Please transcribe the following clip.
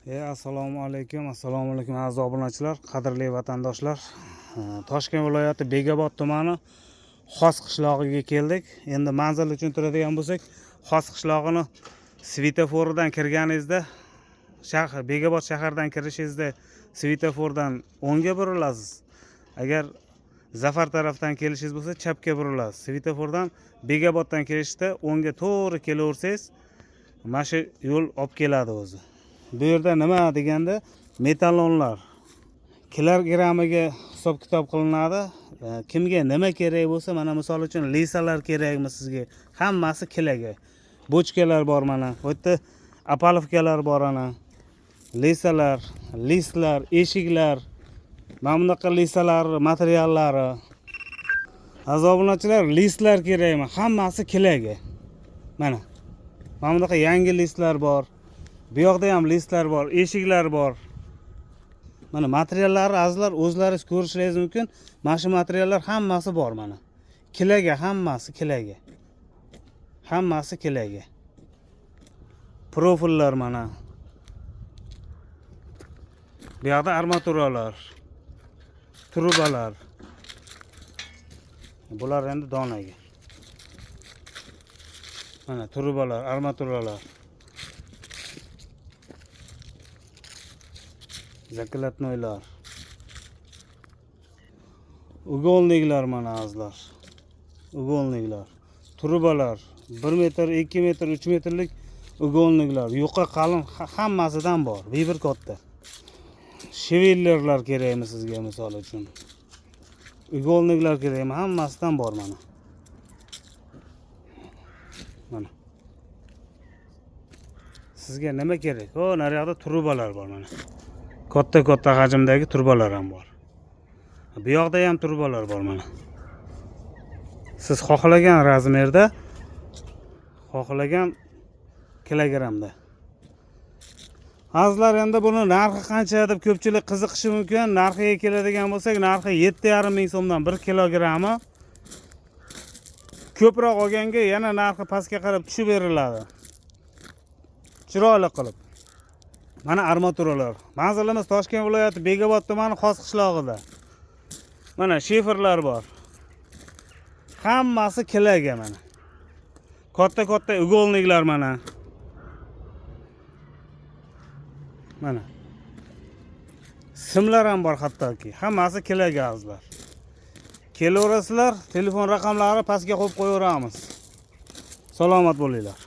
Assalomu alaykum aziz obunachilar, qadrli vatandoshlar. Toshkent viloyati Bekobod tumani Xos qishlog'iga keldik. Endi manzilni tushuntiradigan bo'lsak, Xos qishlog'ini svetofordan kirganingizda, Bekobod shahardan kirishingizda svetofordan o'ngga burilasiz. Agar Zafar tarafdan kelishingiz bo'lsa, chapga burilasiz. Svetofordan Bekoboddan kirishda o'ngga to'g'ri kelaversangiz, mana shu yo'l olib keladi o'zi. Bu yerda nima deganda metallonlar kilogrammiga hisob kitob qilinadi. Kimga nima kerak bo'lsa, mana misol uchun lisalar kerakmi sizga? Hammasi kiloga. Bochkalar bor mana. Bu yerda apalovkalar bor ana. Lisalar, listlar, eshiklar, mana bunaqa lisalar materiallari. Aziz obunachilar, listlar kerakmi? Hammasi kiloga. Mana bunaqa yangi listlar bor. Bu yoqda ham listlar bor, eshiklar bor. Mana materiallari azizlar o'zlaringiz ko'rishingiz mumkin. Mana shu materiallar hammasi bor mana. Kiloga, hammasi kiloga. Hammasi kiloga. Profillar mana. Bu yoqda armaturalar, trubalar. Bular endi donaga. Mana trubalar, armaturalar. Zaklatnoylar. Uголникlar mana azizlar. Uголникlar. Trubalar 1 metr, 2 metr, 3 metrlik uголникlar. Yuqa qalin hammasidan bor. Bir katta. Shivellerlar kerakmi sizga misol uchun? Uголникlar kerakmi? Hammasidan bor mana. Mana. Sizga nima kerak? Naryoqda trubalar bor mana. Katta hajmdagi turbalar ham bor. Bu yoqda ham turbalar bor mana. Siz xohlagan razmerda, xohlagan kilogramda. Azizlar, endi buni narxi qancha deb ko'pchilik qiziqishi mumkin. Narxiga keladigan bo'lsak, narxi 7,5 ming so'mdan 1 kilogrammi. Ko'proq olganga yana narxi pastga qarab tushib beriladi. Chiroyli qilib. Mana armaturalar. Manzilimiz Toshkent viloyati Bekobod tumani Xos qishlog'ida. Mana shiferlar bor. Hammasi kiloga mana. Katta uголникlar mana. Mana. Simlar ham bor hattoki. Hammasi kiloga azizlar. Kelaverasizlar, telefon raqamlari pastga qo'yib qo'yaveramiz. Salomat bo'linglar.